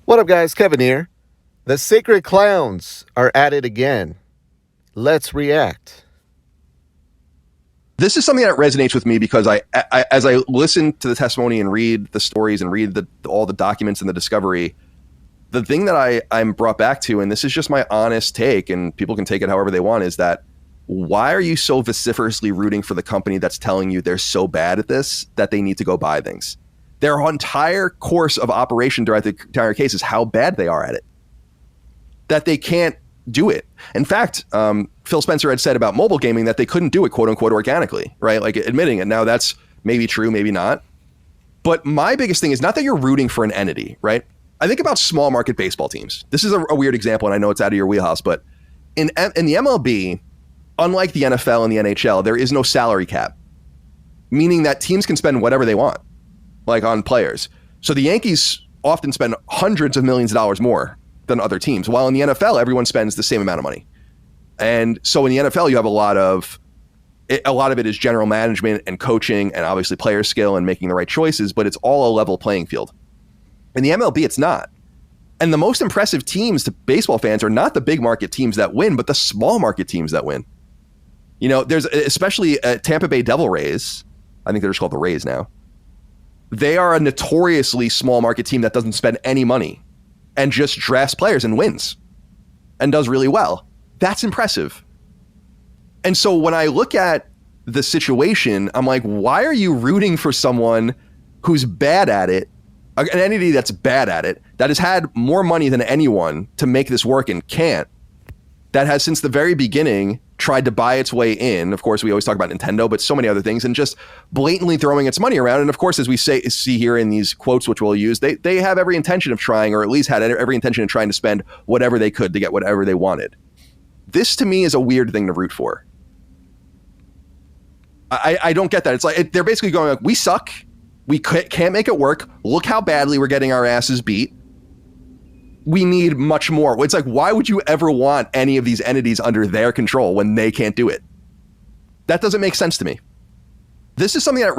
What up, guys? Kevin here. The Sacred Clowns are at it again. Let's react. This is something that resonates with me because as I listen to the testimony and read the stories and read all the documents and the discovery, the thing that I'm brought back to, and this is just my honest take, and people can take it however they want, is that why are you so vociferously rooting for the company that's telling you they're so bad at this that they need to go buy things? Their entire course of operation throughout the entire case is how bad they are at it, that they can't do it. In fact, Phil Spencer had said about mobile gaming that they couldn't do it, quote unquote, organically, right? Like admitting it. Now that's maybe true, maybe not. But my biggest thing is not that you're rooting for an entity, right? I think about small market baseball teams. This is a weird example, and I know it's out of your wheelhouse, but in the MLB, unlike the NFL and the NHL, there is no salary cap, meaning that teams can spend whatever they want, like on players. So the Yankees often spend hundreds of millions of dollars more than other teams, while in the NFL, everyone spends the same amount of money. And so in the NFL, you have a lot of it is general management and coaching and obviously player skill and making the right choices, but it's all a level playing field. In the MLB, it's not. And the most impressive teams to baseball fans are not the big market teams that win, but the small market teams that win. You know, there's especially Tampa Bay Devil Rays. I think they're just called the Rays now. They are a notoriously small market team that doesn't spend any money and just drafts players and wins and does really well. That's impressive. And so when I look at the situation, I'm like, why are you rooting for someone who's bad at it, an entity that's bad at it, that has had more money than anyone to make this work and can't, that has since the very beginning tried to buy its way in? Of course, we always talk about Nintendo, but so many other things, and just blatantly throwing its money around. And of course, as we see here in these quotes, which we'll use, they have every intention of trying, or at least had every intention of trying to spend whatever they could to get whatever they wanted. This to me is a weird thing to root for. I don't get that. It's like they're basically going like, we suck. We can't make it work. Look how badly we're getting our asses beat. We need much more. It's like, why would you ever want any of these entities under their control when they can't do it? That doesn't make sense to me. This is something that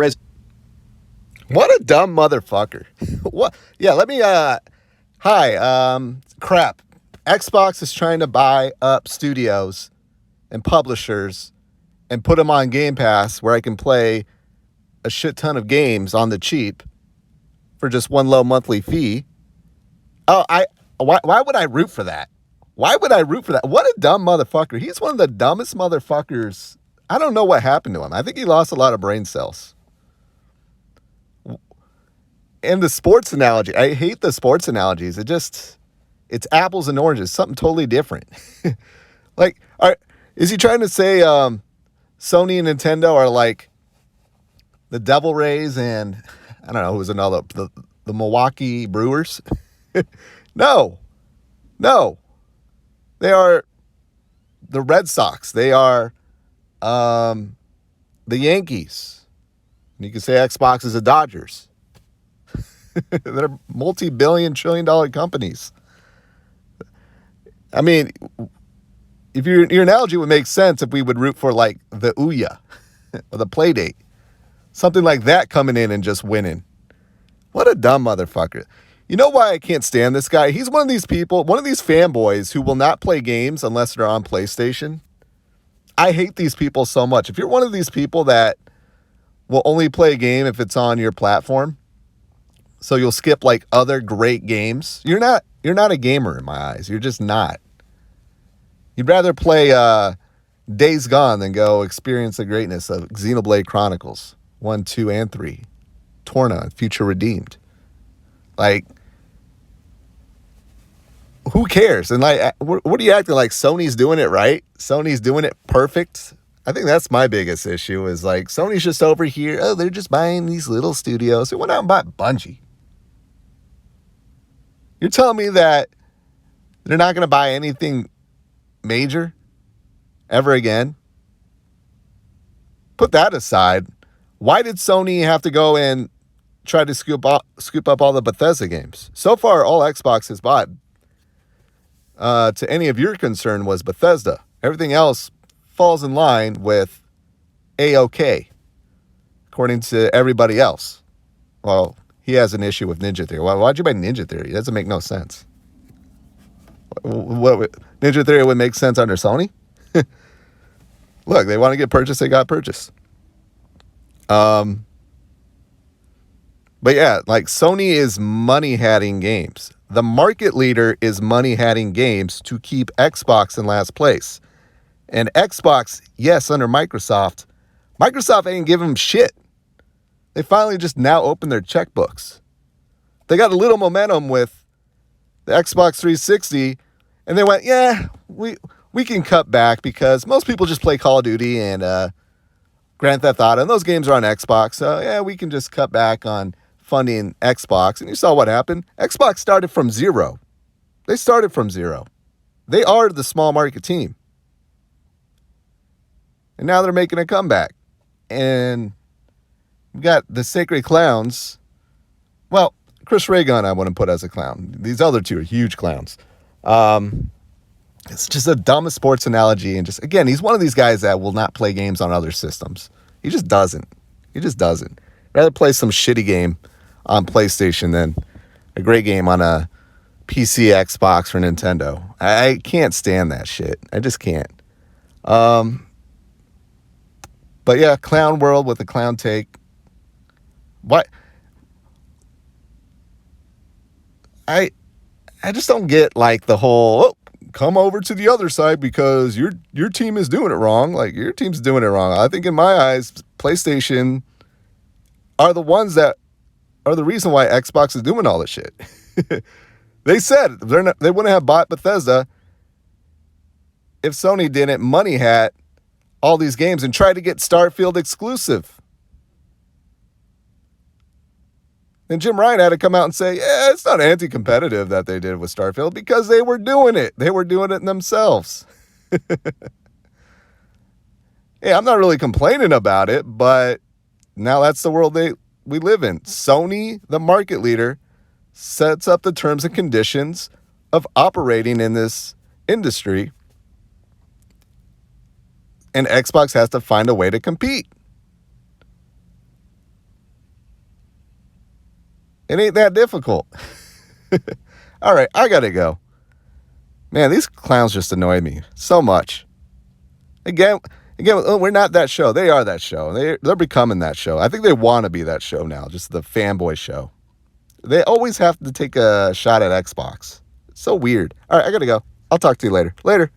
What a dumb motherfucker. What? Yeah, let me, crap. Xbox is trying to buy up studios and publishers and put them on Game Pass where I can play a shit ton of games on the cheap for just one low monthly fee. Why would I root for that? Why would I root for that? What a dumb motherfucker. He's one of the dumbest motherfuckers. I don't know what happened to him. I think he lost a lot of brain cells. And the sports analogy, I hate the sports analogies. It's apples and oranges, something totally different. Like, is he trying to say Sony and Nintendo are like the Devil Rays and, I don't know, who's another, the Milwaukee Brewers? No. They are the Red Sox. They are the Yankees. And you can say Xbox is the Dodgers. They're multi-billion, trillion-dollar companies. I mean, if your analogy would make sense if we would root for like the Ouya or the Playdate. Something like that coming in and just winning. What a dumb motherfucker. You know why I can't stand this guy? He's one of these people, one of these fanboys who will not play games unless they're on PlayStation. I hate these people so much. If you're one of these people that will only play a game if it's on your platform, so you'll skip like other great games, you're not a gamer in my eyes. You're just not. You'd rather play Days Gone than go experience the greatness of Xenoblade Chronicles 1, 2, and 3, Torna, and Future Redeemed. Like, who cares? And like, what are you acting like? Sony's doing it right? Sony's doing it perfect? I think that's my biggest issue is like, Sony's just over here. Oh, they're just buying these little studios. They went out and bought Bungie. You're telling me that they're not going to buy anything major ever again? Put that aside. Why did Sony have to go and try to scoop up all the Bethesda games? So far, all Xbox has bought, to any of your concern, was Bethesda. Everything else falls in line with A-OK, according to everybody else. Well, he has an issue with Ninja Theory. Why'd you buy Ninja Theory? It doesn't make no sense. What Ninja Theory would make sense under Sony? Look, they want to get purchased, they got purchased. But yeah, like Sony is money-hatting games. The market leader is money-hatting games to keep Xbox in last place. And Xbox, yes, under Microsoft ain't giving them shit. They finally just now opened their checkbooks. They got a little momentum with the Xbox 360, and they went, yeah, we can cut back because most people just play Call of Duty and Grand Theft Auto, and those games are on Xbox. So, yeah, we can just cut back on funding Xbox. And you saw what happened. Xbox started from zero. They started from zero. They are the small market team. And now they're making a comeback. And we got the Sacred Clowns. Well, Chris Ray Gun I wouldn't put as a clown. These other two are huge clowns. It's just the dumbest sports analogy. And just, again, he's one of these guys that will not play games on other systems. He just doesn't. Rather play some shitty game on PlayStation than a great game on a PC, Xbox, or Nintendo. I can't stand that shit. I just can't. But yeah, clown world with a clown take. What? I just don't get like the whole come over to the other side because your team is doing it wrong. Like your team's doing it wrong. I think in my eyes, PlayStation are the ones that are the reason why Xbox is doing all this shit. They said they wouldn't have bought Bethesda if Sony didn't money hat all these games and try to get Starfield exclusive. And Jim Ryan had to come out and say, yeah, it's not anti-competitive that they did with Starfield because they were doing it. They were doing it themselves. Hey, I'm not really complaining about it, but now that's the world we live in. Sony, the market leader, sets up the terms and conditions of operating in this industry. And Xbox has to find a way to compete. It ain't that difficult. All right, I gotta go. Man, these clowns just annoy me so much. Again, we're not that show. They are that show. They're becoming that show. I think they want to be that show now, just the fanboy show. They always have to take a shot at Xbox. It's so weird. All right, I gotta go. I'll talk to you later. Later.